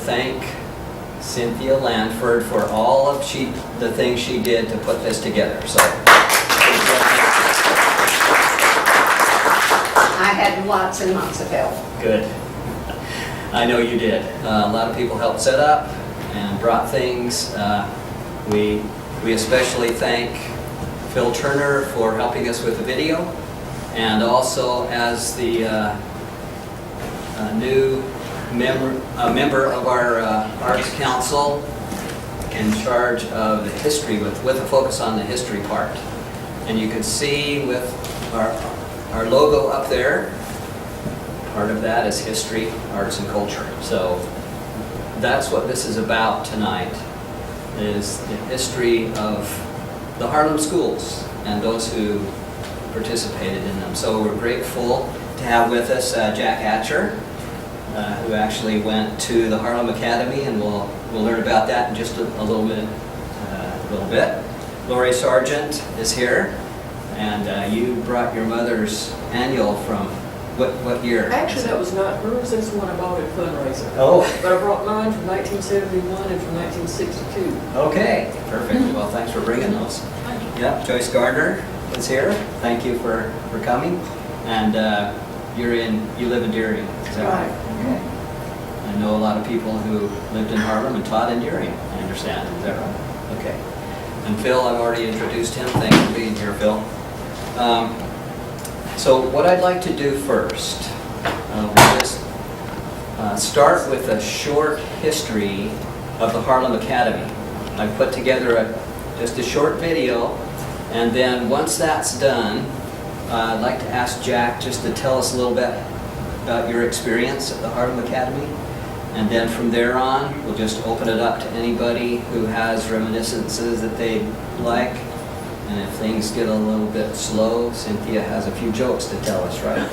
thank Cynthia Lanford for all of the things she did to put this together. So I had lots and lots of help. good. I know you did. A lot of people helped set up and brought things. We especially thank Phil Turner for helping us with the video, and also as the new member of our Arts Council in charge of the history, with a focus on the history part. And you can see with our logo up there, part of that is history, arts, and culture. So that's what this is about tonight, is the history of the Harlem schools and those who participated in them. So we're grateful to have with us Jack Hatcher, who actually went to the Harlem Academy, and we'll learn about that in just a little bit. Lori Seargant is here, and you brought your mother's annual from what year? Actually, that was not hers. That's the one I bought at fundraiser. Oh. But I brought mine from 1971 and from 1962. Okay, perfect. Well, thanks for bringing those. Yep, Joyce Gardner is here. Thank you for coming. And you live in Dearing, is that right? Okay. I know a lot of people who lived in Harlem and taught in Dearing, I understand. Is that right? Okay. And Phil, I've already introduced him. Thanks for being here, Phil. So what I'd like to do first, we'll just start with a short history of the Harlem Academy. I've put together just a short video, and then once that's done, I'd like to ask Jack just to tell us a little bit about your experience at the Harlem Academy, and then from there on, we'll just open it up to anybody who has reminiscences that they'd like. And if things get a little bit slow, Cynthia has a few jokes to tell us, right?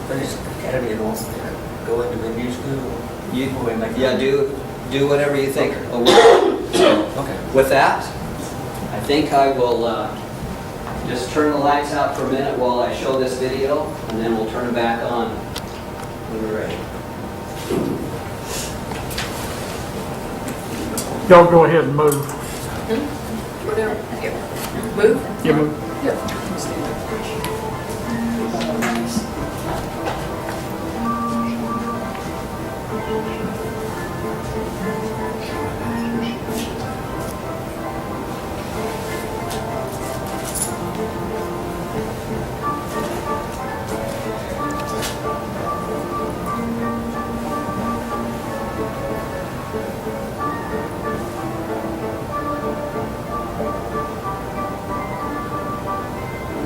Finish the academy and also go into the new school. Yeah, do whatever you think. Okay. With that, I think I will just turn the lights out for a minute while I show this video, and then we'll turn it back on when we're ready. Y'all go ahead and move. Whatever. Move? You move.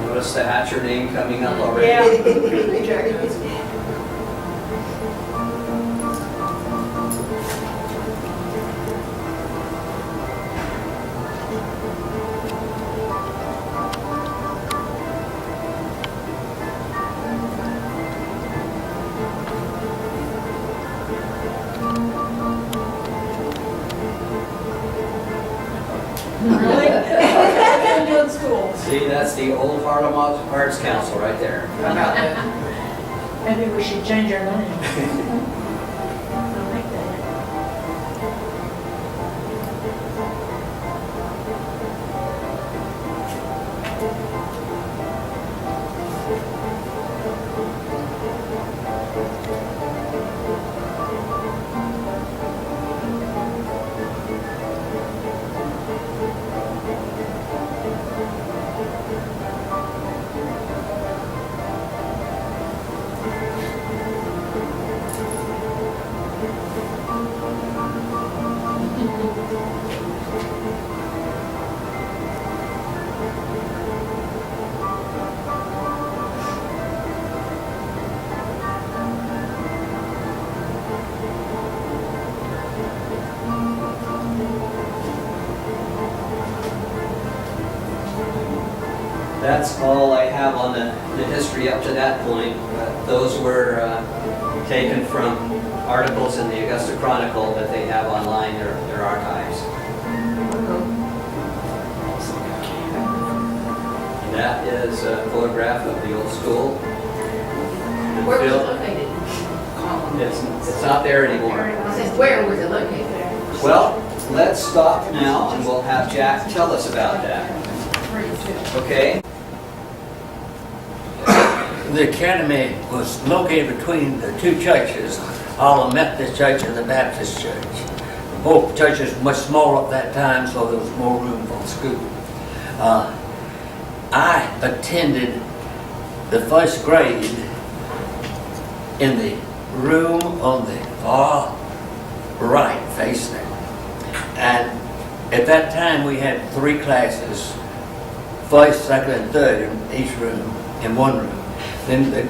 Notice the Hatcher name coming up already. Yeah. See, that's the old Harlem Arts Council right there. How about that? Maybe we should change our name. I like that. That's all I have on the history up to that point. Those were taken from articles in the Augusta Chronicle that they have online, their archives. And that is a photograph of the old school. Where was it Phil? located? It's not there anymore. It says, where was it located? Well, let's stop now and we'll have Jack tell us about that. Okay? The academy was located between the two churches, Harlem Methodist Church and the Baptist Church. Both churches were much smaller at that time, so there was more room for the school. I attended the first grade in the room on the far right facing. And at that time we had 3 classes, first, second, and third in each room, in one room. Then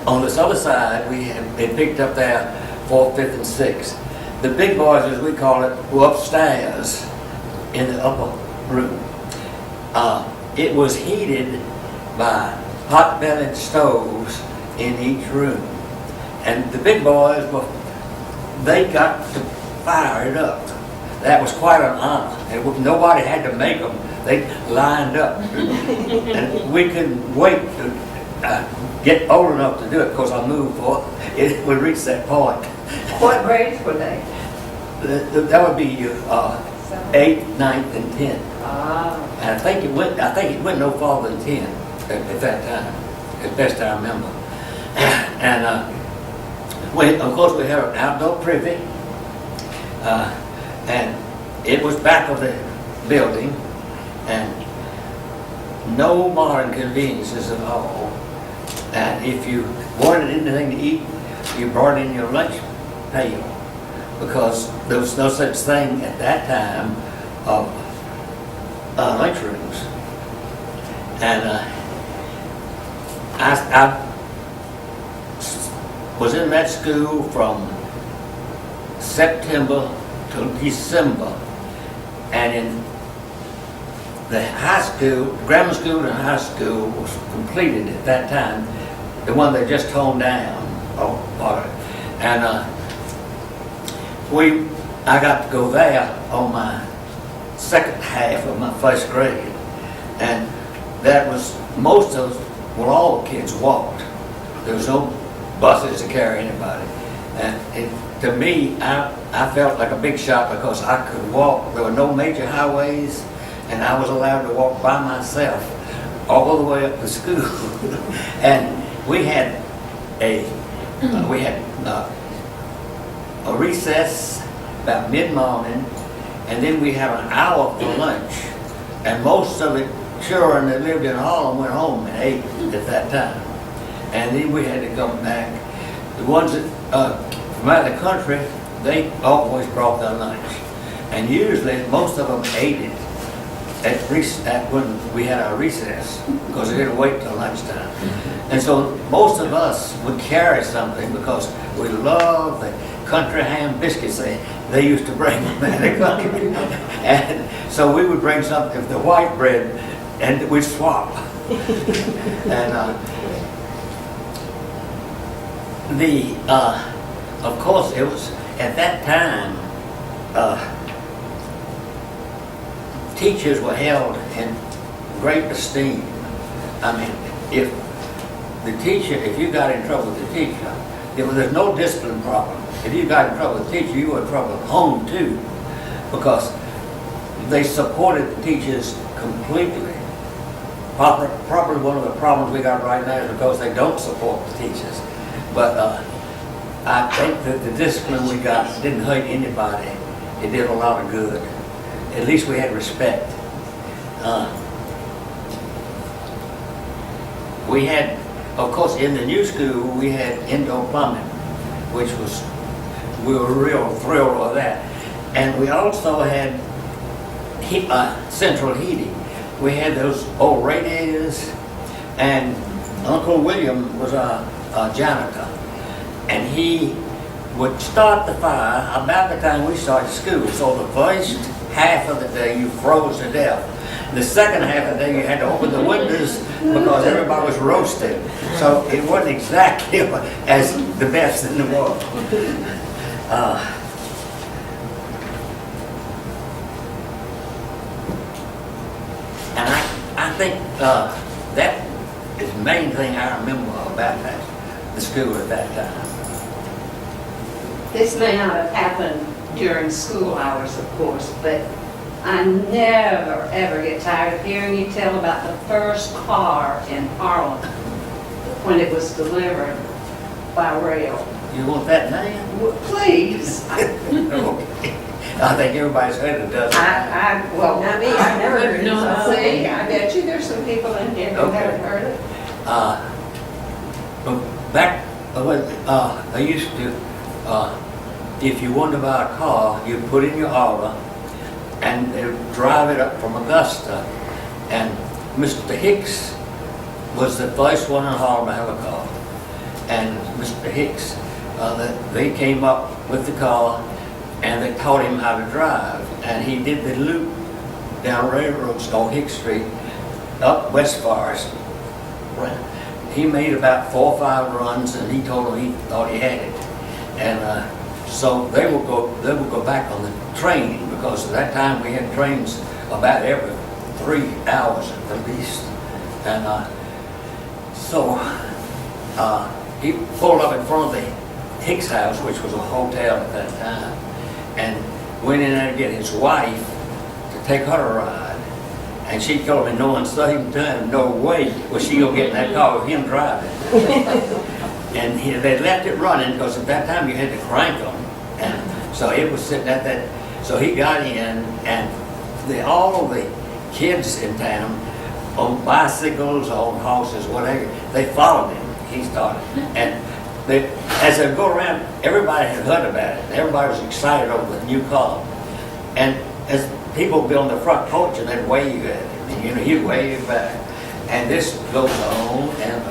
on this other side, they picked up there 4th, 5th, and 6th. The big boys, as we call it, were upstairs in the upper room. It was heated by pot-bellied stoves in each room. And the big boys, they got to fire it up. That was quite an honor. Nobody had to make them. They lined up. And we couldn't wait to get old enough to do it because I moved for it would reach that point. What grades were they? That would be 8th, 9th, and 10th. And I think it went no farther than 10 at that time, as best I remember. And of course we had an outdoor privy, and it was back of the building, and no modern conveniences at all. And if you wanted anything to eat, you brought in your lunch pail, because there was no such thing at that time of lunchrooms. And I was in that school from September to December, and in the high school, grammar school and high school was completed at that time, the one they just toned down. And I got to go there on my second half of my first grade, and that was all the kids walked. There was no buses to carry anybody, and to me, I felt like a big shot because I could walk. There were no major highways, and I was allowed to walk by myself all the way up to school. And we had a recess about mid-morning, and then we had an hour for lunch. And most of the children that lived in Harlem went home and ate at that time. And then we had to come back. The ones that from out of the country, they always brought their lunch. And usually most of them ate it at when we had our recess, because they didn't wait till lunchtime. And so most of us would carry something because we loved the country ham biscuits they used to bring from the country. And so we would bring something, the white bread, and we'd swap. And of course, it was at that time, teachers were held in great esteem. I mean, if you got in trouble with the teacher, there's no discipline problem. If you got in trouble with the teacher, you were in trouble at home too, because they supported the teachers completely. Probably one of the problems we got right now is because they don't support the teachers. But I think that the discipline we got didn't hurt anybody. It did a lot of good. At least we had respect. We had, of course, in the new school, we had indoor plumbing, which we were real thrilled with that. And we also had central heating. We had those old radiators, and Uncle William was a janitor, and he would start the fire about the time we started school. So the first half of the day you froze to death. The second half of the day you had to open the windows because everybody was roasted. So it wasn't exactly as the best in the world. And I think that is the main thing I remember about the school at that time. This may not have happened during school hours, of course, but I never, ever get tired of hearing you tell about the first car in Harlem when it was delivered by rail. You want that name? Well, please. Okay. I think everybody's heard it, doesn't it? Well, Not me, I never heard it. no. See, I bet you there's some people in here who Okay. haven't heard it. But back, I used to, if you wanted to buy a car, you put in your order and they would drive it up from Augusta. And Mr. Hicks was the first one in Harlem to have a car. And Mr. Hicks, they came up with the car and they taught him how to drive. And he did the loop down railroads on Hicks Street, up West Forest. He made about 4 or 5 runs, and he told them he thought he had it. And so they would go back on the train, because at that time we had trains about every 3 hours at least. And so he pulled up in front of the Hicks house, which was a hotel at that time, and went in there to get his wife to take her a ride. And she told me no uncertain time, no way was she gonna get in that car with him driving. And they left it running, because at that time you had to crank them. And so it was sitting at that, so he got in, and all of the kids in town, on bicycles, on horses, whatever, they followed him. He started. And as they go around, everybody had heard about it. Everybody was excited over the new car. And as people would be on the front porch and they'd wave at him, and he'd wave back. And this goes on, and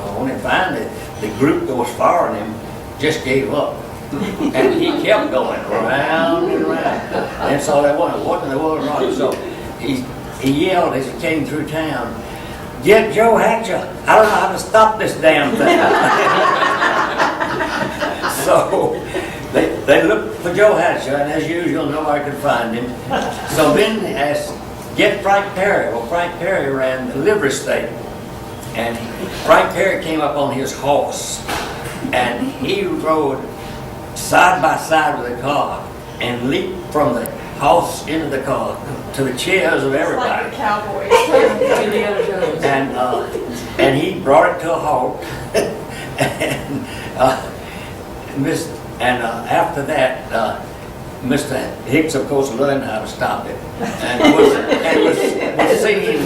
finally the group that was following him just gave up. And he kept going round and round. And so they wondered what in the world was wrong. So he yelled as he came through town, "Get Joe Hatcher! I don't know how to stop this damn thing." So they looked for Joe Hatcher, and as usual, nobody could find him. So then they asked, "Get Frank Perry." Well, Frank Perry ran the livery stable. And Frank Perry came up on his horse, and he rode side by side with the car and leaped from the horse into the car to the chairs of everybody. Like a cowboy. Indiana Jones. And he brought it to a halt. And after that, Mr. Hicks, of course, learned how to stop it, and was singing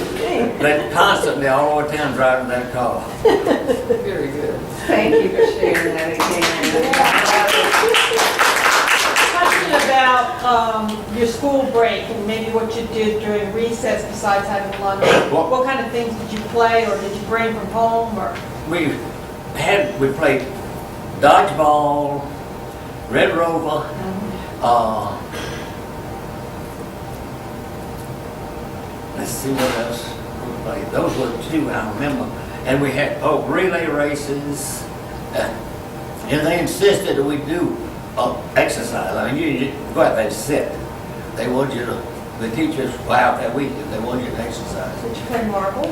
that constantly all over town driving that car. Very good. Thank you for sharing that again. Question about your school break and maybe what you did during recess besides having lunch. What kind of things did you play, or did you bring from home, or? We played dodgeball, Red Rover, let's see what else we played. Those were the 2 I remember. And we had relay races, and they insisted that we do exercise. I mean, you didn't go out there and sit. They wanted you to, the teachers were out that weekend, they wanted you to exercise. Did you play marble?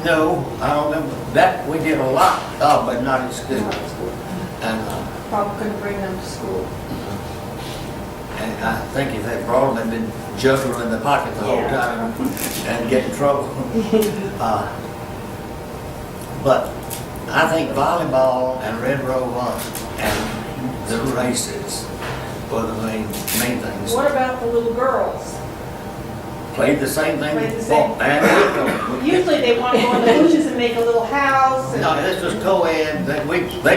No, I don't remember. That we did a lot of, but not in school. Not at school. And Probably couldn't bring them to school. And I think if they brought them, they'd been juggling in the pocket the whole time and get in trouble. But I think volleyball and Red Rover and the races were the main things. What about the little girls? Played the same thing. Played the same. And Usually they want to go in the bushes and make a little house. And no, this was co-ed. They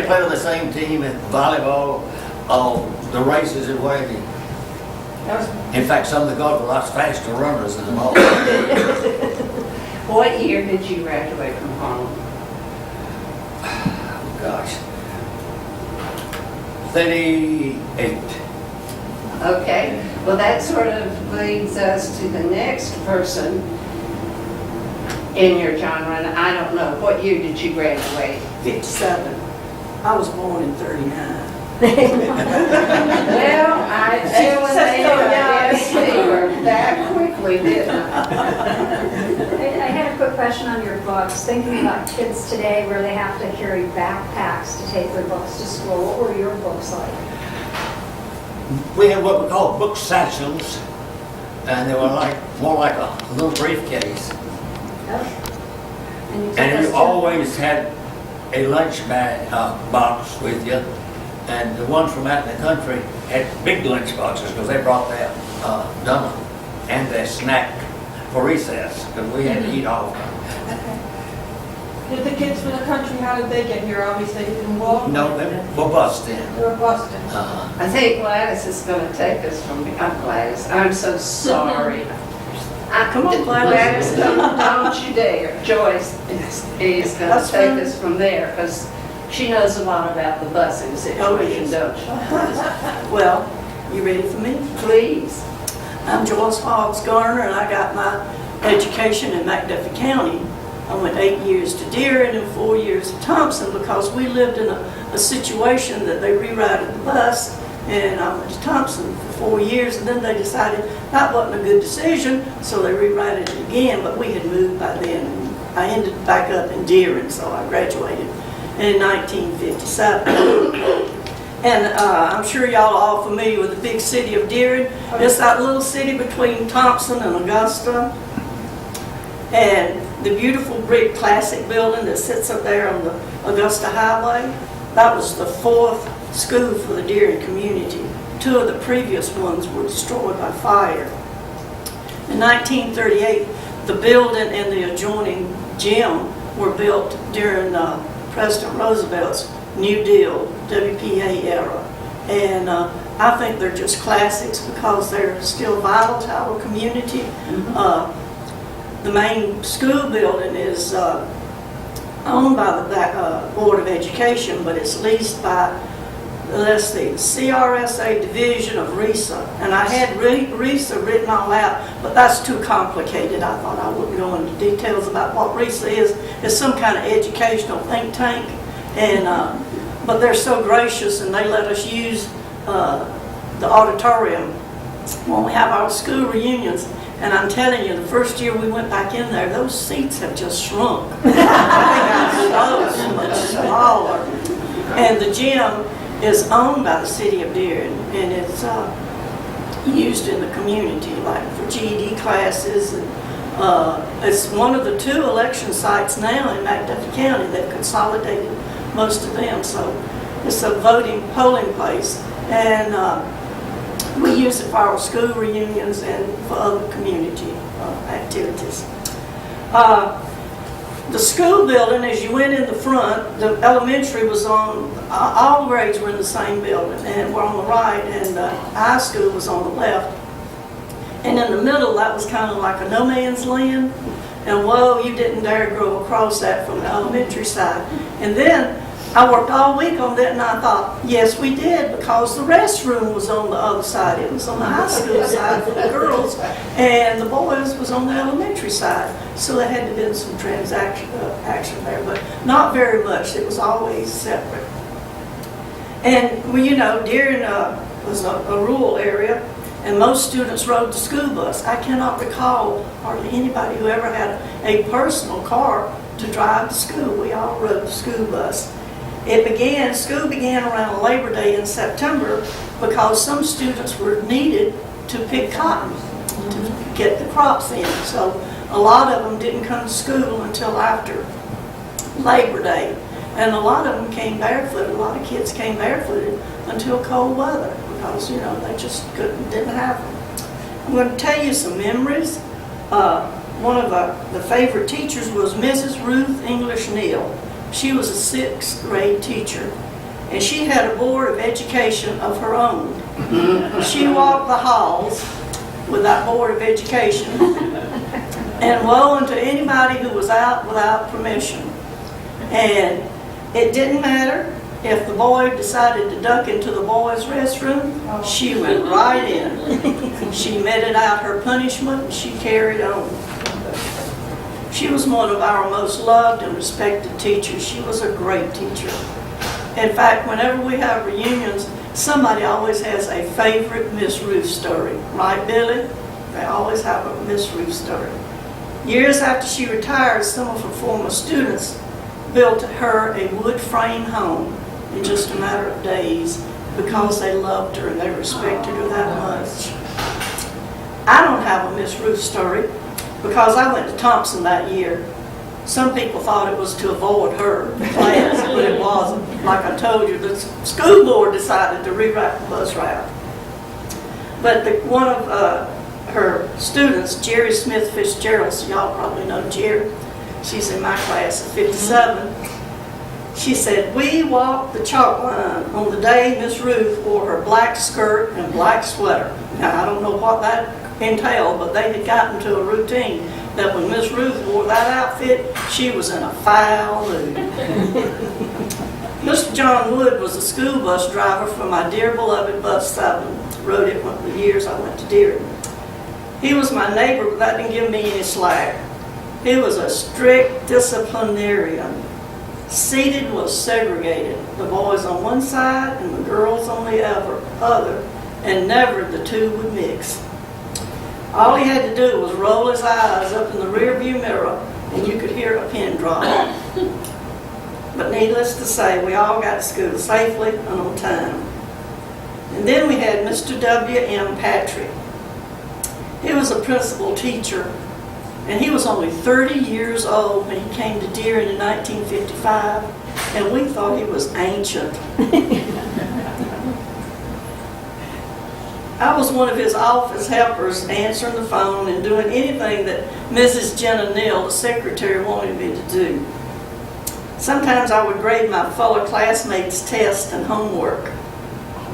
played on the same team in volleyball, the races and whatever. that was, In fact, some of the girls were lots faster runners than them all. What year did you graduate from Harlem? Gosh. 38. Okay, well, that sort of leads us to the next person in your genre, and I don't know, what year did you graduate? 57. I was born in 39. Well, I feel when they were that quickly, didn't I? I had a quick question on your books. Thinking about kids today where they have to carry backpacks to take their books to school, what were your books like? we had what we call book satchels, and they were like, more like a little briefcase. And you took And us you to- always had a lunch bag, box with you. And the ones from out in the country had big lunch boxes because they brought their donut and their snack for recess because we had to eat all of them. Did the kids from the country, how did they get here? Obviously, they didn't walk. No, they were busted. They were busted. I think Gladys is gonna take us from, I'm Gladys, I'm so sorry. Come on, Gladys. Don't you dare. Joyce is gonna That's take fine. us from there, because she knows a lot about the busing situation, don't she? Well, you ready for me? Please. I'm Joyce Gardner, and I got my education in McDuffie County. I went 8 years to Deering and 4 years to Thompson because we lived in a situation that they rerouted the bus, and I went to Thompson for 4 years, and then they decided that wasn't a good decision, so they rerouted it again, but we had moved by then. And I ended back up in Deering, so I graduated in 1957. And I'm sure y'all are all familiar with the big city of Deering. It's that little city between Thompson and Augusta. And the beautiful brick classic building that sits up there on the Augusta Highway, that was the 4th school for the Deering community. 2 of the previous ones were destroyed by fire. In 1938, the building and the adjoining gym were built during President Roosevelt's New Deal, WPA era. And I think they're just classics because they're still vital to our community. The main school building is owned by the Board of Education, but it's leased by, let's see, the CRSA division of RISA. And I had RISA written all out, but that's too complicated. I thought I wouldn't go into details about what RISA is. It's some kind of educational think tank. And but they're so gracious, and they let us use the auditorium when we have our school reunions. And I'm telling you, the first year we went back in there, those seats have just shrunk. They got so much smaller. And the gym is owned by the city of Deering, and it's used in the community, like for GED classes. And it's one of the 2 election sites now in McDuffie County. They've consolidated most of them, so it's a polling place. And we use it for our school reunions and for other community activities. The school building, as you went in the front, the elementary was on, all grades were in the same building, and were on the right, and high school was on the left. And in the middle, that was kind of like a no man's land. And whoa, you didn't dare go across that from the elementary side. And then I worked all week on that, and I thought, yes, we did, because the restroom was on the other side. It was on the high school side for the girls, and the boys was on the elementary side. So there had to been some action there, but not very much. It was always separate. And, well, you know, Deering was a rural area, and most students rode the school bus. I cannot recall hardly anybody who ever had a personal car to drive to school. We all rode the school bus. School began around Labor Day in September because some students were needed to pick cotton to get the crops in. So a lot of them didn't come to school until after Labor Day. And a lot of them came barefooted. A lot of kids came barefooted until cold weather because, you know, they just didn't have them. I'm going to tell you some memories. One of the favorite teachers was Mrs. Ruth English Neal. She was a 6th grade teacher, and she had a board of education of her own. She walked the halls with that board of education, and woe unto anybody who was out without permission. And it didn't matter if the boy decided to duck into the boys' restroom, she went right in. She meted out her punishment, and she carried on. She was one of our most loved and respected teachers. She was a great teacher. In fact, whenever we have reunions, somebody always has a favorite Miss Ruth story. Right, Billy? They always have a Miss Ruth story. Years after she retired, some of her former students built her a wood frame home in just a matter of days. because they loved her and they respected her that much. I don't have a Miss Ruth story because I went to Thompson that year. Some people thought it was to avoid her class, but it wasn't. Like I told you, the school board decided to rewrite the bus route. But one of her students, Jerry Smith Fitzgerald, so y'all probably know Jerry, she's in my class of 57, she said, we walked the chalk line on the day Miss Ruth wore her black skirt and black sweater. Now, I don't know what that entailed, but they had gotten to a routine that when Miss Ruth wore that outfit, she was in a foul mood. Mr. John Wood was a school bus driver for my dear beloved bus 7. Rode it one of the years I went to Deering. He was my neighbor, but that didn't give me any slack. He was a strict disciplinarian. Seated was segregated, the boys on one side and the girls on the other, and never the two would mix. All he had to do was roll his eyes up in the rearview mirror and you could hear a pin drop. But needless to say, we all got to school safely and on time. And then we had Mr. W.M. Patrick. He was a principal teacher, and he was only 30 years old when he came to Deering in 1955, and we thought he was ancient. I was one of his office helpers, answering the phone and doing anything that Mrs. Jenna Neal, the secretary, wanted me to do. Sometimes I would grade my fellow classmates' tests and homework.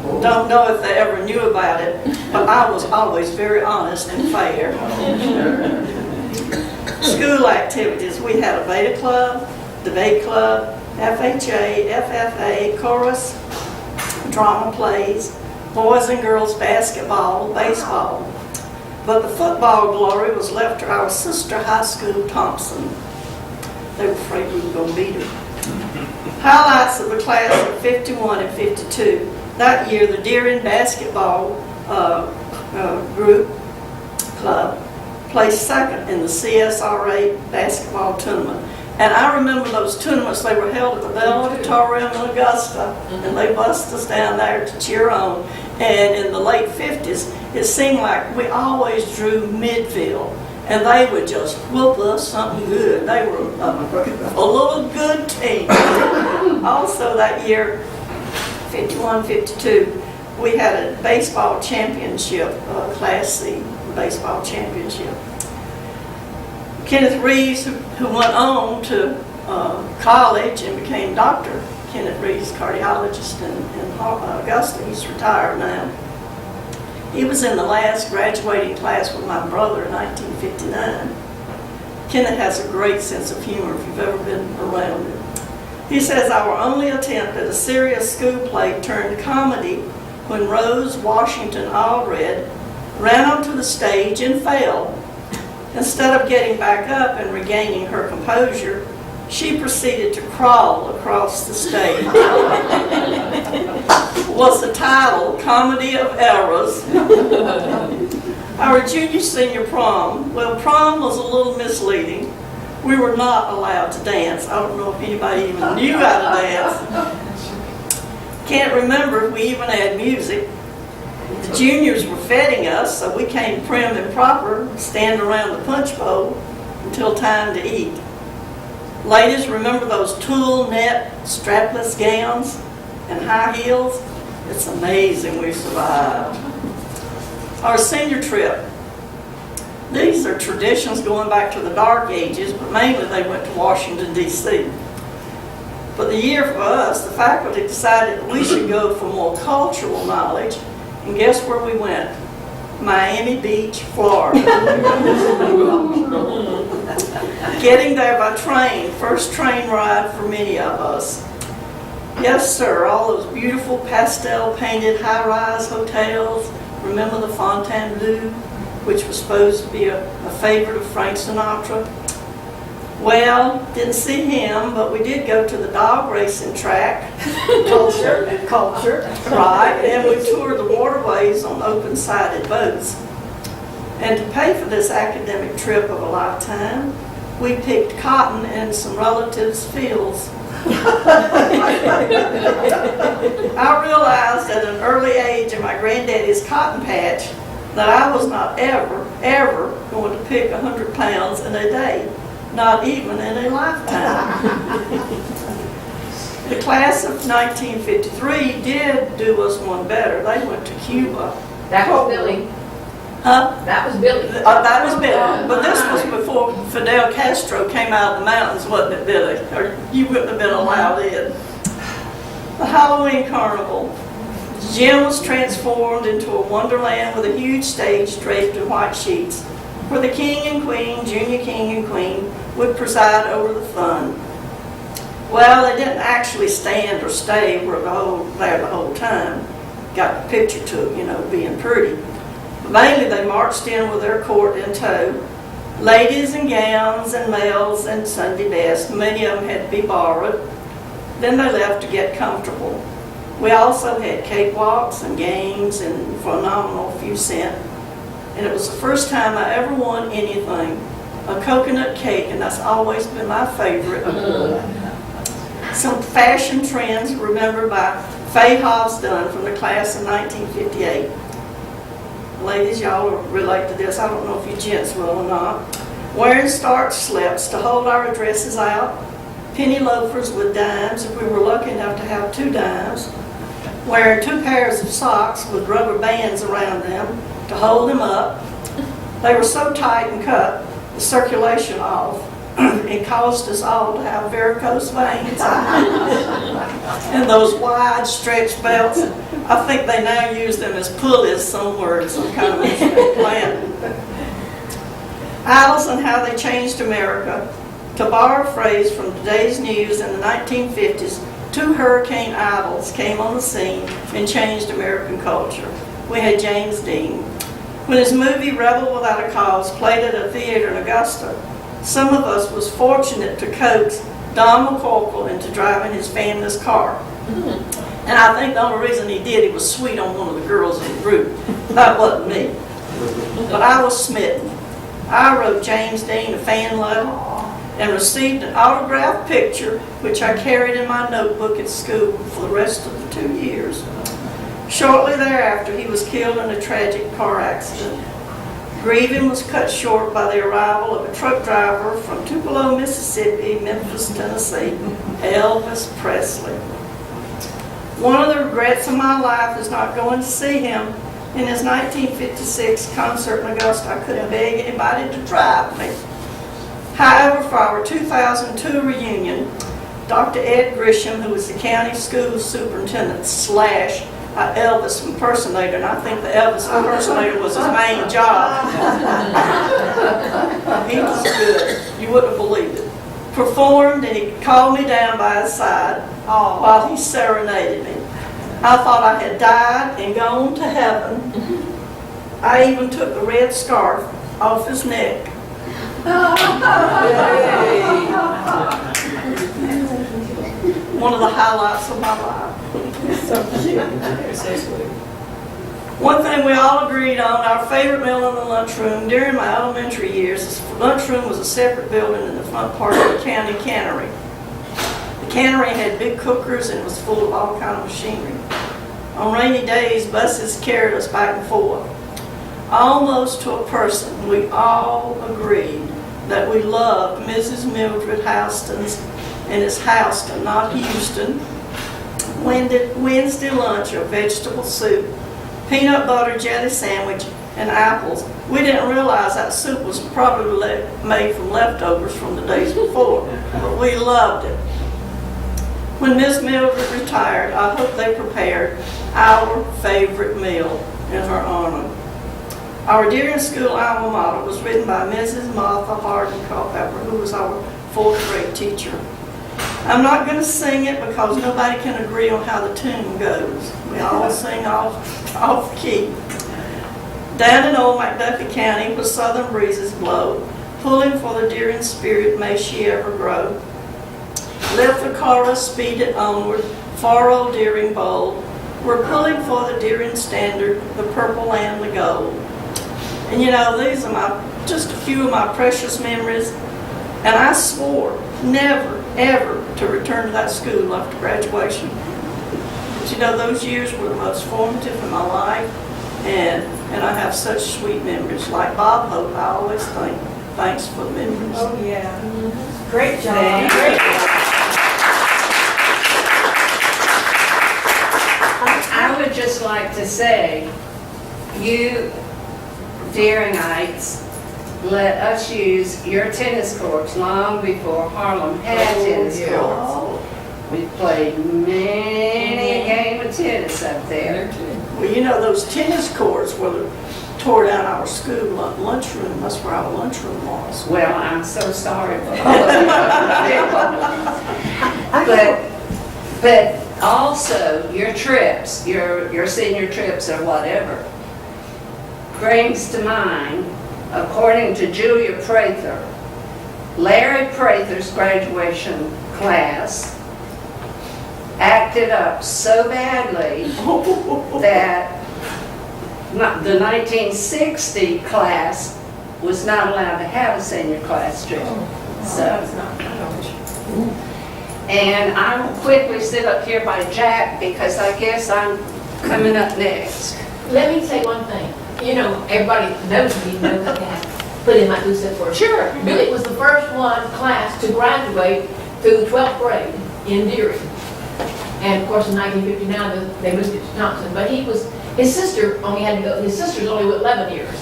Don't know if they ever knew about it, but I was always very honest and fair. School activities, we had a beta club, debate club, FHA, FFA, chorus, drama plays, boys and girls basketball, baseball. But the football glory was left to our sister high school, Thompson. They were afraid we were going to beat them. Highlights of the class of 51 and 52. That year, the Deering basketball club placed second in the CSRA basketball tournament. And I remember those tournaments, they were held at the Bell Auditorium in Augusta, and they bussed us down there to cheer on. And in the late 50s, it seemed like we always drew midfield, and they would just whoop us something good. They were a little good team. Also that year, 51, 52, we had a baseball championship, Class C baseball championship. Kenneth Reeves, who went on to college and became Dr. Kenneth Reeves, cardiologist in Augusta. He's retired now. He was in the last graduating class with my brother in 1959. Kenneth has a great sense of humor if you've ever been around him. He says, our only attempt at a serious school play turned comedy when Rose Washington Allred ran onto the stage and fell. Instead of getting back up and regaining her composure, she proceeded to crawl across the stage. Was the title Comedy of Errors. Our junior-senior prom. Well, prom was a little misleading. We were not allowed to dance. I don't know if anybody even knew how to dance. Can't remember if we even had music. The juniors were feting us, so we came prim and proper, stand around the punch bowl until time to eat. Ladies, remember those tulle net strapless gowns and high heels? It's amazing we survived. Our senior trip. These are traditions going back to the dark ages, but mainly they went to Washington, D.C. But the year for us, the faculty decided that we should go for more cultural knowledge, and guess where we went? Miami Beach, Florida. Getting there by train, first train ride for many of us. Yes, sir, all those beautiful pastel-painted high-rise hotels. Remember the Fontainebleau, which was supposed to be a favorite of Frank Sinatra? Well, didn't see him, but we did go to the dog racing track. Culture, right, and we toured the waterways on open-sided boats. And to pay for this academic trip of a lifetime, we picked cotton in some relatives' fields. I realized at an early age in my granddaddy's cotton patch that I was not ever going to pick 100 pounds in a day, not even in a lifetime. The class of 1953 did do us one better. They went to Cuba. That was Billy. Huh? That was Billy. That was Billy. But this was before Fidel Castro came out of the mountains, wasn't it, Billy? Or you wouldn't have been allowed in. The Halloween Carnival. The gym was transformed into a wonderland with a huge stage draped in white sheets, where the king and queen, junior king and queen, would preside over the fun. Well, they didn't actually stand or stay there the whole time. Got the picture to it, being pretty. But mainly they marched in with their court in tow. Ladies in gowns and males in Sunday best. Many of them had to be borrowed. Then they left to get comfortable. We also had cakewalks and games and for a nominal few cents. And it was the first time I ever won anything. A coconut cake, and that's always been my favorite. Some fashion trends remembered by Faye Hosdun from the class of 1958. Ladies, y'all relate to this. I don't know if you gents will or not. Wearing starched slips to hold our dresses out. Penny loafers with dimes, if we were lucky enough to have 2 dimes. Wearing 2 pairs of socks with rubber bands around them to hold them up. They were so tight and cut the circulation off. It caused us all to have varicose veins. And those wide stretch belts, I think they now use them as pulleys somewhere in some kind of plant. Idols and how they changed America. To borrow a phrase from today's news, in the 1950s, 2 hurricane idols came on the scene and changed American culture. We had James Dean. When his movie Rebel Without a Cause played at a theater in Augusta, some of us was fortunate to coax Don McCorkle into driving his family's car. And I think the only reason he did, he was sweet on one of the girls in the group. That wasn't me. But I was smitten. I wrote James Dean a fan letter and received an autographed picture, which I carried in my notebook at school for the rest of the 2 years. Shortly thereafter, he was killed in a tragic car accident. Grieving was cut short by the arrival of a truck driver from Tupelo, Mississippi, Memphis, Tennessee, Elvis Presley. One of the regrets of my life is not going to see him. In his 1956 concert in Augusta, I couldn't beg anybody to drive me. However, for our 2002 reunion, Dr. Ed Grisham, who was the county school superintendent / Elvis impersonator, and I think the Elvis impersonator was his main job. He was good. You wouldn't have believed it. Performed, and he called me down by his side while he serenaded me. I thought I had died and gone to heaven. I even took the red scarf off his neck. One of the highlights of my life. One thing we all agreed on, our favorite meal in the lunchroom during my elementary years, the lunchroom was a separate building in the front part of the county cannery. The cannery had big cookers and was full of all kinds of machinery. On rainy days, buses carried us back and forth. Almost to a person, we all agreed that we loved Mrs. Mildred Houston's, and it's Houston, not Houston, Wednesday lunch of vegetable soup, peanut butter jelly sandwich, and apples. We didn't realize that soup was probably made from leftovers from the days before, but we loved it. When Miss Mildred retired, I hope they prepared our favorite meal in her honor. Our Dearing School alma mater was written by Mrs. Martha Hardin Culpepper, who was our 4th grade teacher. I'm not going to sing it because nobody can agree on how the tune goes. We all sing off key. Down in old McDuffie County where southern breezes blow, pulling for the Dearing spirit, may she ever grow. Let the chorus speed it onward, far old Dearing bold. We're pulling for the Dearing standard, the purple and the gold. And these are just a few of my precious memories. And I swore never ever to return to that school after graduation. But you know, those years were the most formative in my life, and I have such sweet memories. Like Bob Hope, I always think, thanks for the memories. Oh, yeah. Great job. Thank you. Great job. I would just like to say, you Dearingites let us use your tennis courts long before Harlem had tennis courts. Oh, We played many a game of tennis up there. well, you know, those tennis courts were tore down our school lunchroom. That's where our lunchroom was. Well, I'm so sorry for all of you. But also, your trips, your senior trips or whatever, brings to mind, according to Julia Prather, Larry Prather's graduation class acted up so badly that the 1960 class was not allowed to have a senior class trip. And I will quickly sit up here by Jack because I guess I'm coming up next. Let me say one thing. You know, everybody knows me, knows I can put in my 2 cents worth. Sure. Billy was the first class to graduate through 12th grade in Dearing. And of course, in 1959, they moved it to Thompson. But his sister only had to go, his sister's only with 11 years.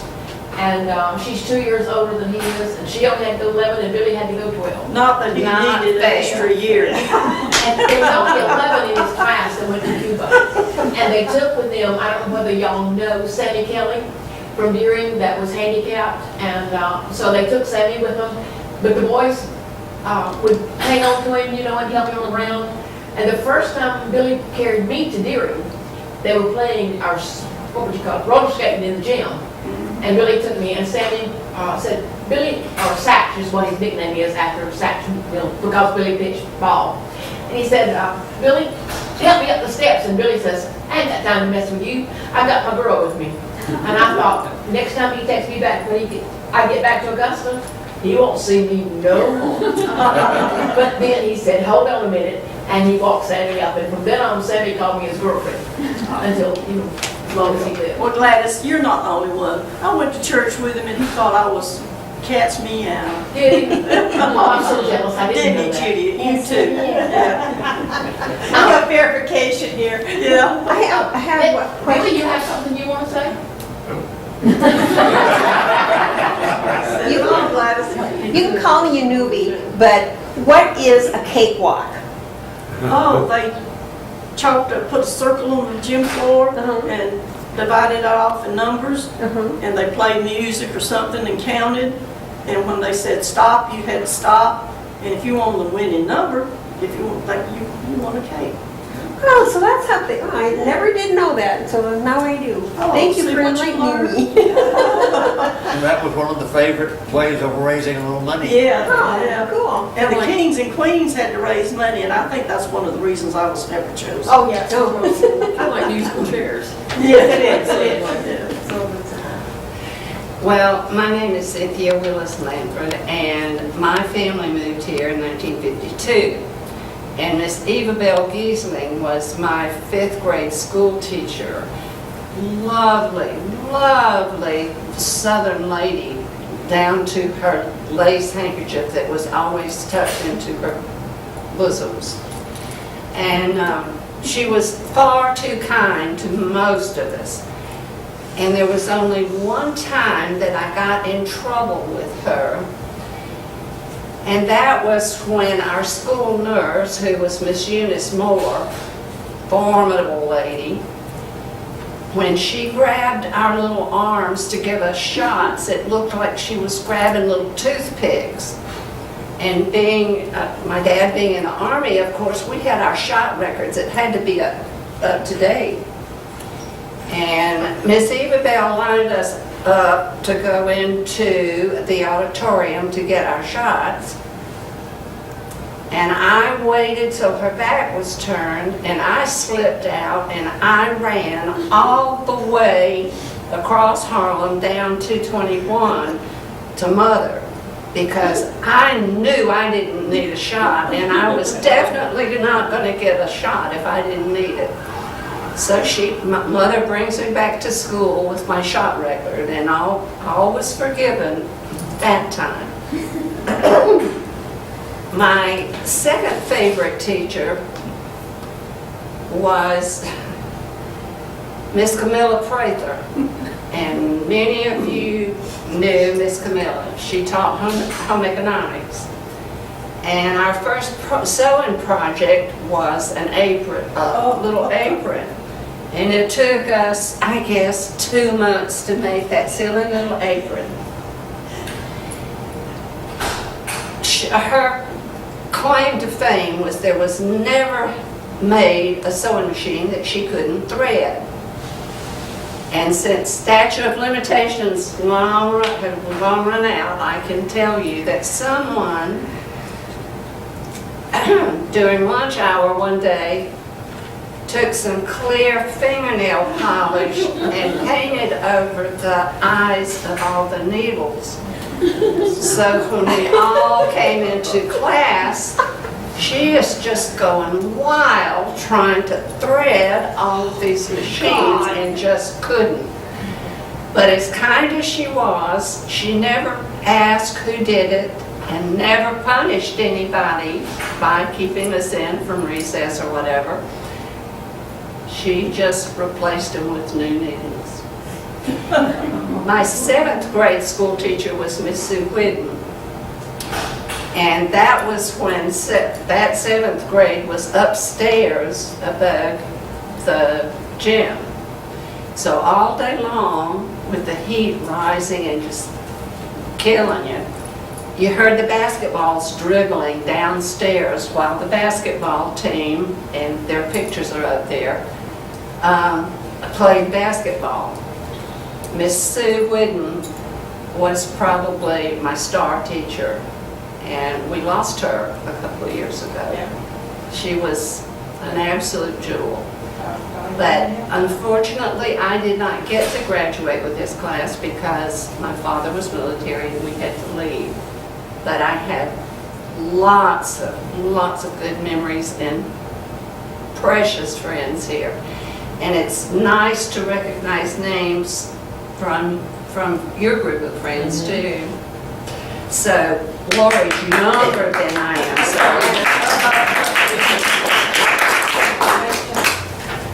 And she's 2 years older than he is, and she only had to go 11, and Billy had to go 12. Not that he Not needed an fair. extra year. And there was only 11 in his class that went to Cuba. And they took with them, I don't know whether y'all know Sammy Kelly from Dearing that was handicapped. And so they took Sammy with them. But the boys would hang on to him, you know, and help him around. And the first time Billy carried me to Dearing, they were playing our, what would you call it, roller skating in the gym. And Billy took me, and Sammy said, Billy, or Satch is what his nickname is after Satch, because Billy pitched ball. And he said, Billy, help me up the steps. And Billy says, I ain't got time to mess with you. I got my girl with me. And I thought, next time he takes me back, when I get back to Augusta, he won't see me no more. But then he said, hold on a minute. And he walked Sammy up. And from then on, Sammy called me his girlfriend until, you know, as long as he lived. Well, Gladys, you're not the only one. I went to church with him and he thought I was cat's meow. Did he? Oh, I'm so jealous. I didn't know Didn't that. he, Judy? You too. Yeah. I have verification here. Yeah. I have what Billy, you have something you want to say? You can call me a newbie, but what is a cakewalk? Oh, they put a circle on the gym floor and divided it off in numbers, and they played music or something and counted. And when they said stop, you had to stop. And if you wanted the winning number, if you want, like you won a cake. Oh, so that's something, I never did know that, so now I do. Oh, Thank you see for what you enlightening me. And that was one of the favorite ways of raising a little money. Yeah, Oh, yeah. cool. And the kings and queens had to raise money, and I think that's one of the reasons I was never chosen. Oh, yeah. I like musical chairs. Yeah, it is. Well, my name is Cynthia Lanford, and my family moved here in 1952. And Miss Eva Bell Giesling was my 5th grade school teacher. Lovely, lovely Southern lady, down to her lace handkerchief that was always tucked into her bosoms. And she was far too kind to most of us. And there was only one time that I got in trouble with her. And that was when our school nurse, who was Miss Eunice Moore, formidable lady, when she grabbed our little arms to give us shots, it looked like she was grabbing little toothpicks. And being, my dad being in the Army, of course, we had our shot records. It had to be up to date. And Miss Eva Bell lined us up to go into the auditorium to get our shots. And I waited till her back was turned, and I slipped out, and I ran all the way across Harlem down 221 to Mother. because I knew I didn't need a shot, and I was definitely not going to get a shot if I didn't need it. So my mother brings me back to school with my shot record, and all was forgiven that time. My second favorite teacher was Miss Camilla Prather, and many of you knew Miss Camilla. She taught home economics, and our first sewing project was an apron, a little apron, and it took us, I guess, 2 months to make that silly little apron. Her claim to fame was there was never made a sewing machine that she couldn't thread. And since statute of limitations have long run out, I can tell you that someone during lunch hour one day took some clear fingernail polish and painted over the eyes of all the needles. So when we all came into class, she is just going wild trying to thread all of these machines and just couldn't. But as kind as she was, she never asked who did it and never punished anybody by keeping us in from recess or whatever. She just replaced them with new needles. My 7th grade school teacher was Miss Sue Whidden. And that was when that 7th grade was upstairs above the gym. So all day long, with the heat rising and just killing you, you heard the basketballs dribbling downstairs while the basketball team, and their pictures are up there, played basketball. Miss Sue Whidden was probably my star teacher, and we lost her a couple of years ago. She was an absolute jewel. But unfortunately, I did not get to graduate with this class because my father was military and we had to leave. But I had lots of good memories and precious friends here. And it's nice to recognize names from your group of friends too. So Lori's younger than I am,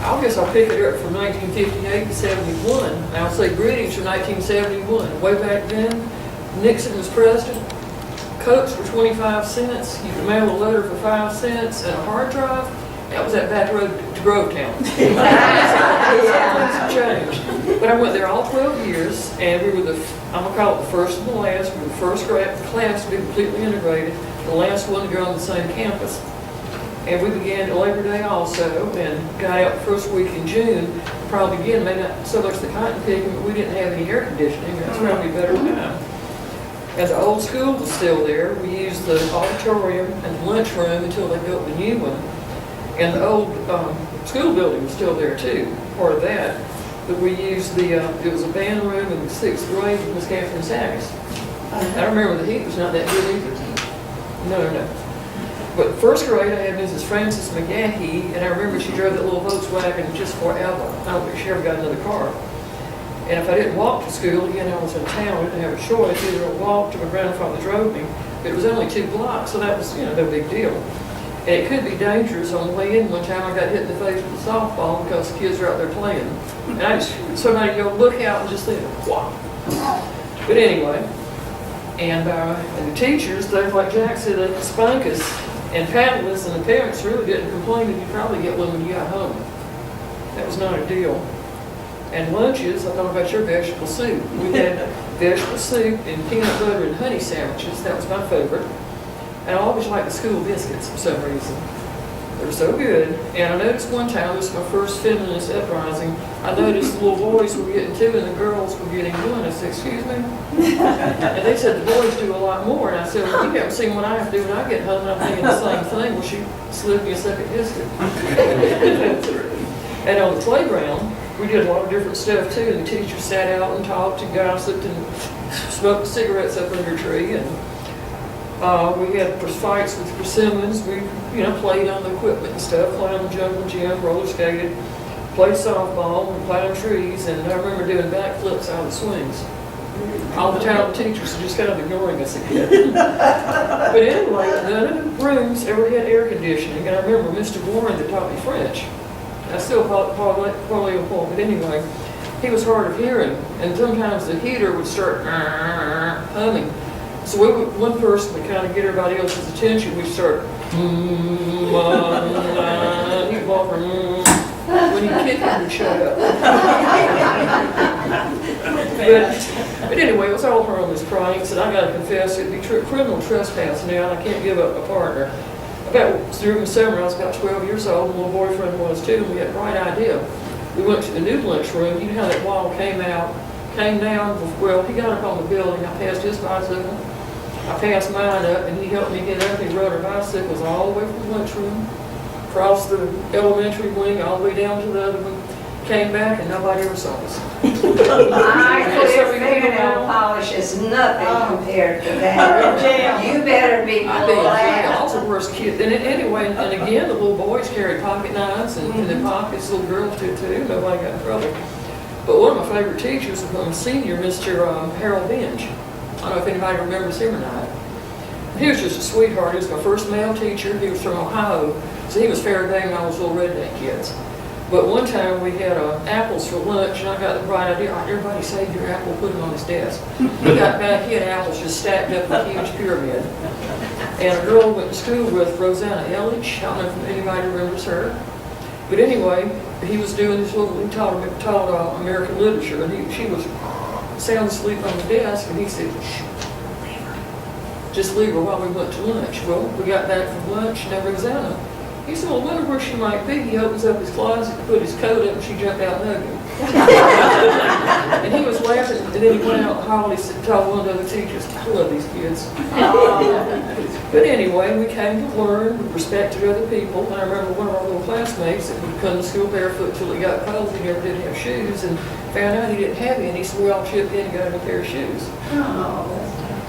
I guess I'll pick it up from 1958 to 71. I'll say greetings from 1971. Way back then, Nixon was president. Cokes were 25 cents. You could mail a letter for 5 cents, and a hard drive. That was that back road to Grovetown. Things have changed. But I went there all 12 years, and we were I'm going to call it the first and the last. We were the first class to be completely integrated, the last one to go on the same campus. And we began at Labor Day also, and got out the first week in June. Probably again, maybe not so much the cotton picking, but we didn't have any air conditioning. That's probably a better time. And the old school was still there. We used the auditorium and the lunchroom until they built the new one. And the old school building was still there too, part of that. But we used it was a band room in the 6th grade with Miss Catherine Sacks. I remember the heat was not that good either. No. But first grade, I had Mrs. Frances McGahee, and I remember she drove that little Volkswagen just forever. I don't think she ever got another car. And if I didn't walk to school, again, I was in town, I didn't have a choice. Either I walked or my grandfather drove me. But it was only 2 blocks, so that was, no big deal. And it could be dangerous. On the way in one time, I got hit in the face with a softball because the kids were out there playing. And somebody go, look out, and just think, wow. But anyway, and the teachers, they, like Jack said, they could spank us and paddle us, and the parents really didn't complain that you'd probably get one when you got home. That was not a deal. And lunches, I thought about your vegetable soup. We had vegetable soup and peanut butter and honey sandwiches. That was my favorite. And I always liked the school biscuits for some reason. They were so good. And I noticed one time, this was my first feminist uprising, I noticed the little boys were getting 2 and the girls were getting 1. I said, excuse me? And they said the boys do a lot more. And I said, well, you haven't seen what I have to do when I get home. And I'm thinking the same thing. Well, she slid me a second biscuit. And on the playground, we did a lot of different stuff too. And the teachers sat out and talked and gossiped and smoked cigarettes up under a tree. And We had fights with persimmons. We, played on the equipment and stuff, played on the jungle gym, roller skated, played softball, and played on trees, and I remember doing backflips out of the swings. All the talented teachers were just kind of ignoring us again. But anyway, none of the rooms ever had air conditioning, and I remember Mr. Warren that taught me French. I still probably a point, but anyway, he was hard of hearing, and sometimes the heater would start humming. So one person would kind of get everybody else's attention, we'd start, he'd walk around, when he'd kick him, he'd shut up. But anyway, it was all harmless pranks, and I gotta confess, it'd be criminal trespass now, and I can't give up a partner. During the summer, I was about 12 years old, and my little boyfriend was too, and we had a bright idea. We went to the new lunchroom. You know how that wall came down? Well, he got up on the building. I passed his bicycle. I passed mine up, and he helped me get up. He rode our bicycles all the way from the lunchroom, across the elementary wing, all the way down to the other one. Came back, and nobody ever saw us. My clear fingernail polish is nothing compared to that. You better be I was the worst kid. And anyway, and again, the little boys carried pocket knives and in their pockets. Little girls did too. Nobody got in trouble. But one of my favorite teachers was a senior, Mr. Harold Bench. I don't know if anybody remembers him or not. He was just a sweetheart. He was my first male teacher. He was from Ohio, so he was fair game and all those little redneck kids. But one time we had apples for lunch, and I got the bright idea, everybody saved your apple, put them on his desk. We got back, he had apples just stacked up in a huge pyramid. And a girl went to school with, Rosanna Ellich, I don't know if anybody remembers her. But anyway, he was doing this little, he taught American literature, and she was sound asleep on the desk, and he said, shh, leave her. Just leave her while we went to lunch. Well, we got back from lunch, and Rosanna, he said, well, I wonder where she might be. He opens up his closet, put his coat up, and she jumped out and hugged him. And he was laughing, and then he went out and Holly told one of the other teachers, I love these kids. But anyway, we came to learn, we respected other people, and I remember one of our little classmates that would come to school barefoot till he got cold, he never did have shoes, and found out he didn't have any, so we all chipped in and got him a pair of shoes.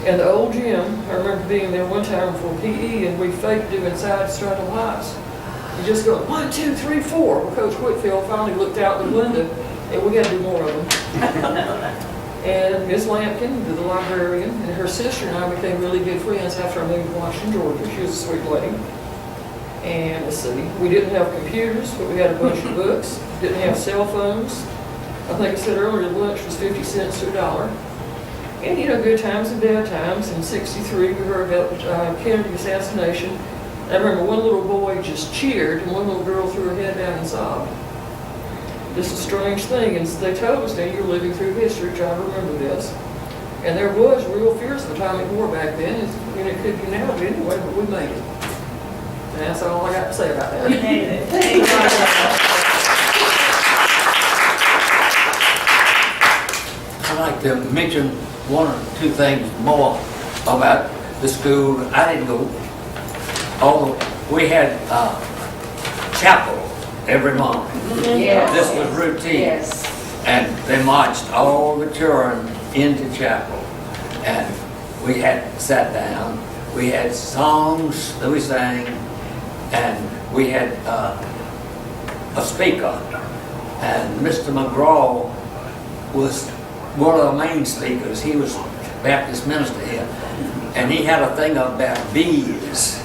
And the old gym, I remember being there one time for PE, and we faked doing side straddle hops. You just go, 1, 2, 3, 4. Well, Coach Whitfield finally looked out the window, and we got to do more of them. And Ms. Lampkin, the librarian, and her sister and I became really good friends after I moved to Washington, Georgia. She was a sweet lady. And let's see, we didn't have computers, but we had a bunch of books. Didn't have cell phones. I think I said earlier, lunch was 50 cents to $1. And good times and bad times. In '63, we heard about the Kennedy assassination. I remember one little boy just cheered, and one little girl threw her head down and sobbed. This is a strange thing, and they told us that you're living through history, trying to remember this. And there was real fierce atomic war back then. It could be now, but anyway, but we made it. And that's all I got to say about that. We made it. I'd like to mention one or two things more about the school. I didn't go, although we had chapel every morning. Yes. This was routine. Yes. And they marched all the children into chapel. And we had sat down. We had songs that we sang. And we had a speaker. And Mr. McGraw was one of the main speakers. He was Baptist minister here. And he had a thing about bees.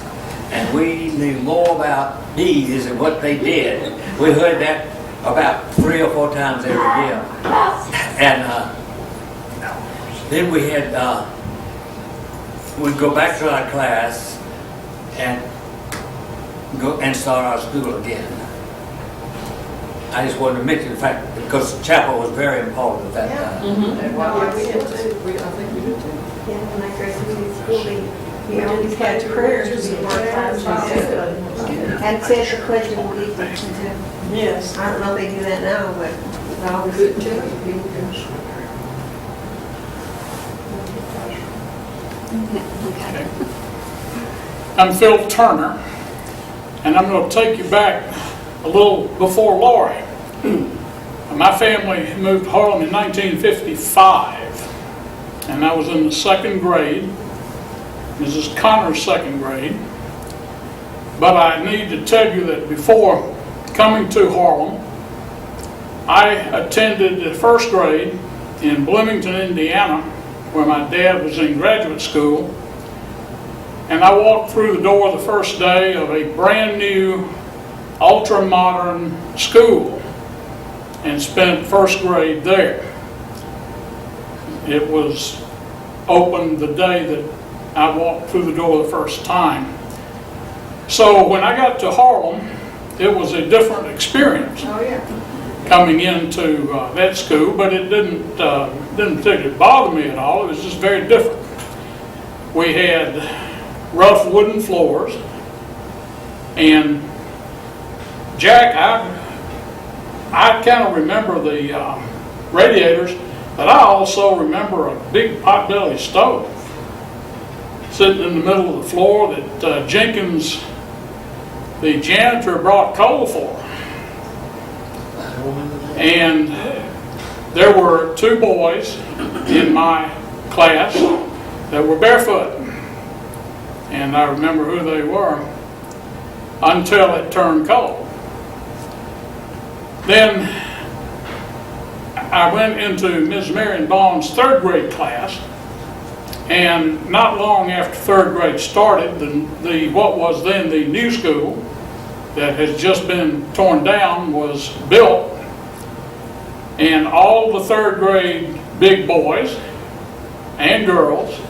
And we knew more about bees and what they did. We heard that about 3 or 4 times every year. And then we had, we'd go back to our class and go and start our school again. I just wanted to mention the fact, because chapel was very important at that time. Yeah, we did too. I think we did too. Yeah, when I graduated school, we always had prayers before class. And said the Pledge of Allegiance too. Yes. I don't know if they do that now, but I always Couldn't tell you. I'm Phil Turner, and I'm going to take you back a little before Lori. My family moved to Harlem in 1955, and I was in the 2nd grade. Mrs. Connor's second grade. But I need to tell you that before coming to Harlem, I attended the first grade in Bloomington, Indiana, where my dad was in graduate school. And I walked through the door the first day of a brand new, ultra-modern school and spent first grade there. It was opened the day that I walked through the door the first time. So when I got to Harlem, it was a different experience Oh, yeah. coming into that school, but it didn't particularly bother me at all. It was just very different. We had rough wooden floors, and Jack, I kind of remember the radiators, but I also remember a big potbelly stove sitting in the middle of the floor that Jenkins, the janitor, brought coal for. And there were two boys in my class that were barefoot. And I remember who they were until it turned cold. Then I went into Ms. Marion Bond's third grade class, and not long after third grade started, what was then the new school that has just been torn down was built, and all the third grade big boys and girls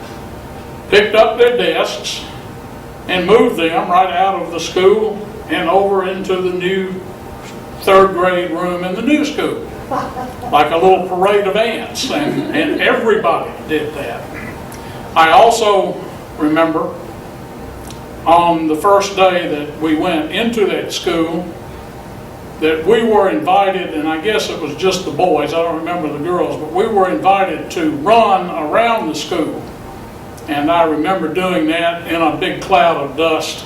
picked up their desks and moved them right out of the school and over into the new third grade room in the new school, like a little parade of ants, and everybody did that. I also remember on the first day that we went into that school that we were invited, and I guess it was just the boys, I don't remember the girls, but we were invited to run around the school. And I remember doing that in a big cloud of dust,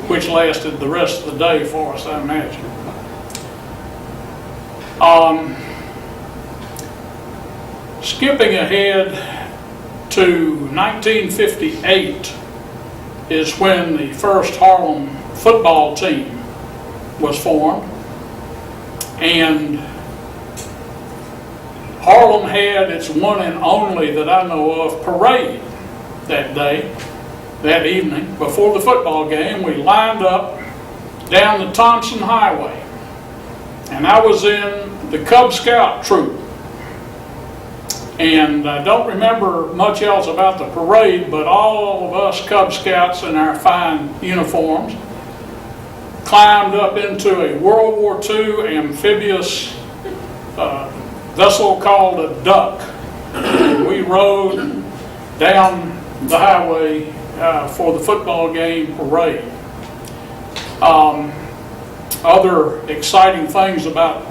which lasted the rest of the day for us, I imagine. Skipping ahead to 1958 is when the first Harlem football team was formed. And Harlem had its one and only, that I know of, parade that day, that evening. Before the football game, we lined up down the Thompson Highway. And I was in the Cub Scout troop. And I don't remember much else about the parade, but all of us Cub Scouts in our fine uniforms climbed up into a World War II amphibious vessel called a duck. And we rode down the highway for the football game parade. Other exciting things about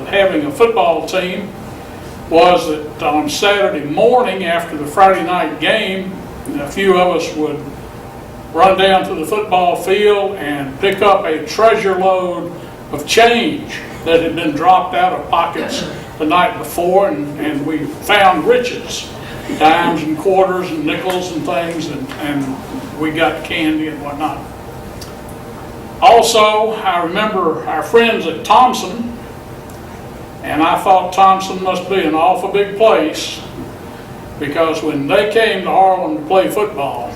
having a football team was that on Saturday morning after the Friday night game, a few of us would run down to the football field and pick up a treasure load of change that had been dropped out of pockets the night before, and we found riches, dimes and quarters and nickels and things, and we got candy and whatnot. Also, I remember our friends at Thompson, and I thought Thompson must be an awful big place, because when they came to Harlem to play football,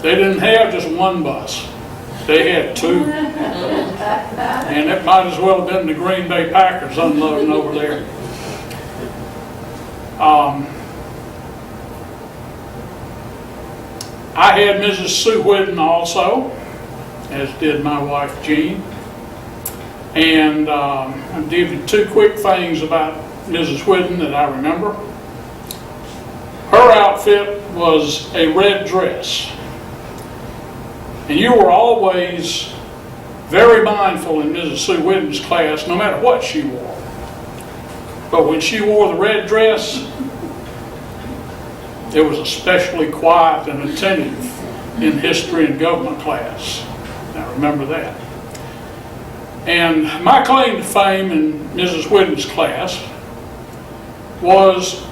they didn't have just one bus. They had two. And it might as well have been the Green Bay Packers unloading over there. I had Mrs. Sue Whidden also, as did my wife Jean. And I'll give you two quick things about Mrs. Whidden that I remember. Her outfit was a red dress. And you were always very mindful in Mrs. Sue Whidden's class, no matter what she wore. But when she wore the red dress, it was especially quiet and attentive in history and government class. I remember that. And my claim to fame in Mrs. Whidden's class was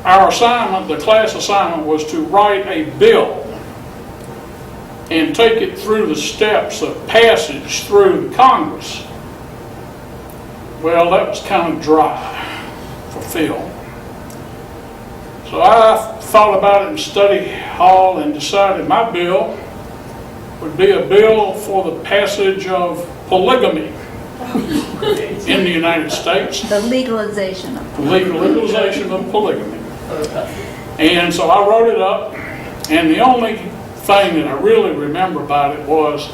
our assignment, the class assignment, was to write a bill and take it through the steps of passage through Congress. Well, that was kind of dry for Phil. So I thought about it in study hall and decided my bill would be a bill for the passage of polygamy in the United States. The legalization of Legalization of polygamy. And so I wrote it up, and the only thing that I really remember about it was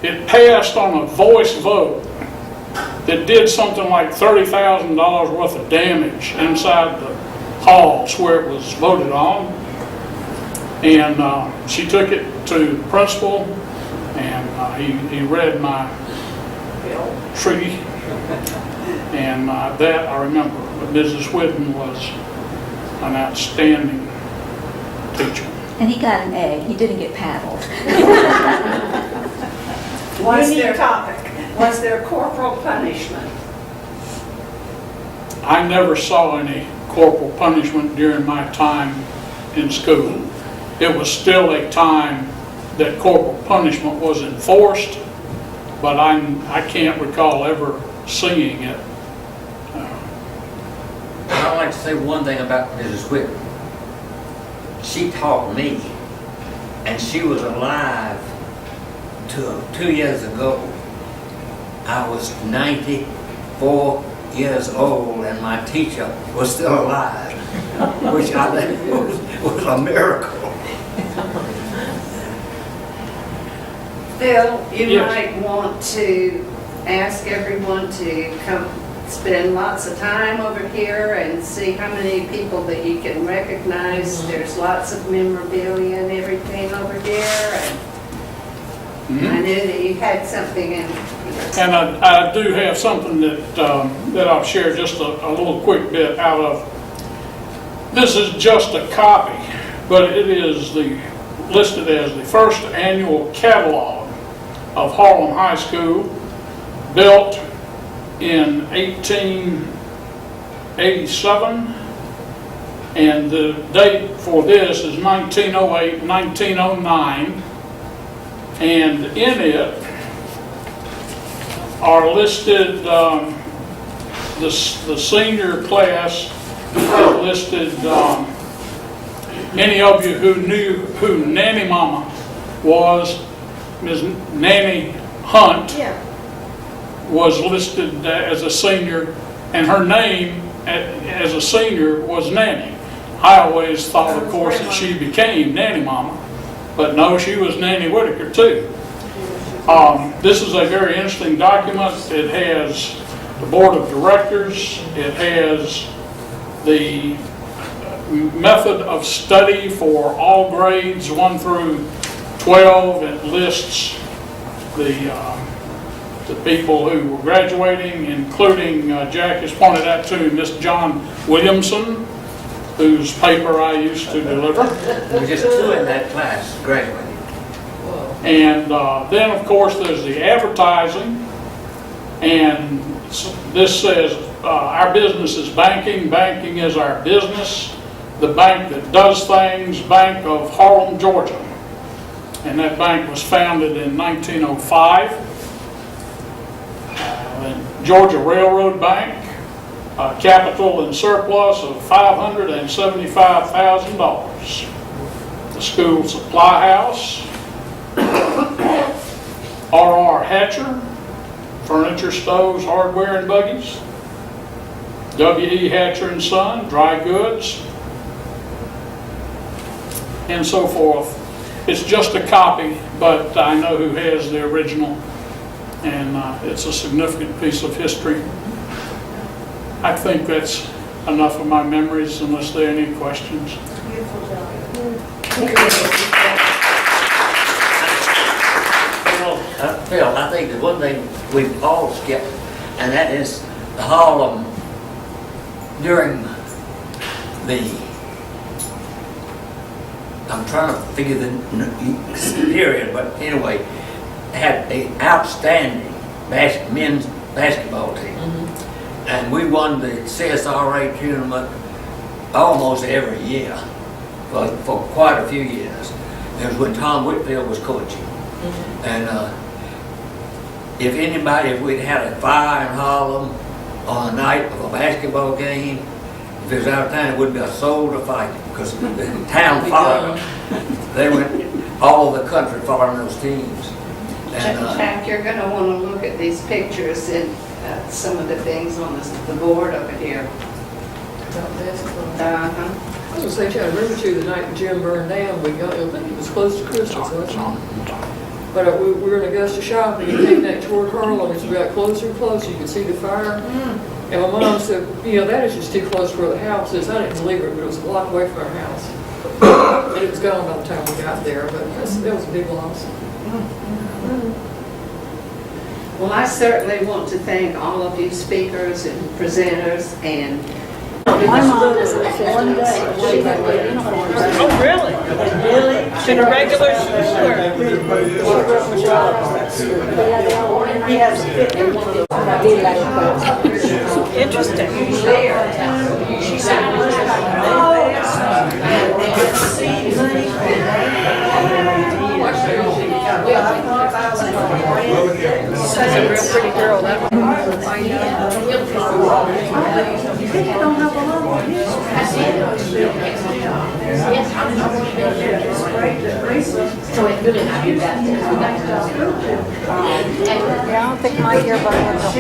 it passed on a voice vote that did something like $30,000 worth of damage inside the halls where it was voted on. And she took it to the principal, and he read my treaty, and that I remember. But Mrs. Whidden was an outstanding teacher. And he got an A. He didn't get paddled. Unique topic. Was there corporal punishment? I never saw any corporal punishment during my time in school. It was still a time that corporal punishment was enforced, but I can't recall ever seeing it. I'd like to say one thing about Mrs. Whitman. She taught me, and she was alive till 2 years ago. I was 94 years old, and my teacher was still alive, which I think was a miracle. Phil, you Yes. might want to ask everyone to come spend lots of time over here and see how many people that you can recognize. There's lots of memorabilia and everything over here, and I knew that you had something in here. And I do have something that I'll share just a little quick bit out of. This is just a copy, but it is listed as the first annual catalog of Harlem High School, built in 1887, and the date for this is 1908, 1909, and in it are listed, the senior class is listed, any of you who knew who Nanny Mama was, Ms. Nanny Hunt, was listed as a senior, and her name as a senior was Nanny. I always thought, of course, that she became Nanny Mama, but no, she was Nanny Whitaker too. This is a very interesting document. It has the board of directors. It has the method of study for all grades 1 through 12. It lists the people who were graduating, including Jack has pointed out to Miss John Williamson, whose paper I used to deliver. There were just 2 in that class graduating. And then, of course, there's the advertising, and this says, our business is banking. Banking is our business. The bank that does things, Bank of Harlem, Georgia. And that bank was founded in 1905. Georgia Railroad Bank, capital and surplus of $575,000. The school supply house, R.R. Hatcher, furniture, stoves, hardware, and buggies. W.E. Hatcher and Son, dry goods, and so forth. It's just a copy, but I know who has the original, and it's a significant piece of history. I think that's enough of my memories, unless there are any questions. Beautiful job. Phil, I think the one thing we've all skipped, and that is the Harlem during the, I'm trying to figure the period, but anyway, had an outstanding men's basketball team. And we won the CSRA tournament almost every year for quite a few years. It was when Tom Whitfield was coaching. And if we'd had a fire in Harlem on a night of a basketball game, if it was out of town, it wouldn't be a soul to fight it, because the town followed them. They went all over the country following those teams. And, Jack, you're gonna wanna look at these pictures and some of the things on the board over here. About basketball. Uh-huh. I was gonna say, I remember too, the night the gym burned down, I think it was close to Christmas, wasn't it? But we were in Augusta shopping and came back toward Harlem, as we got closer and closer, you could see the fire. And my mom said, that is just too close to where the house is. I didn't believe it, but it was a block away from our house. And it was gone by the time we got there, but that was a big loss. Well, I certainly want to thank all of you speakers and presenters and My mom was one day, she had the uniforms. Oh, really? Really? In a regular school or? He has a fit in one of those. Interesting. She's a real pretty girl, that one. So it really not be that. Yeah, I don't think my yearbook has a.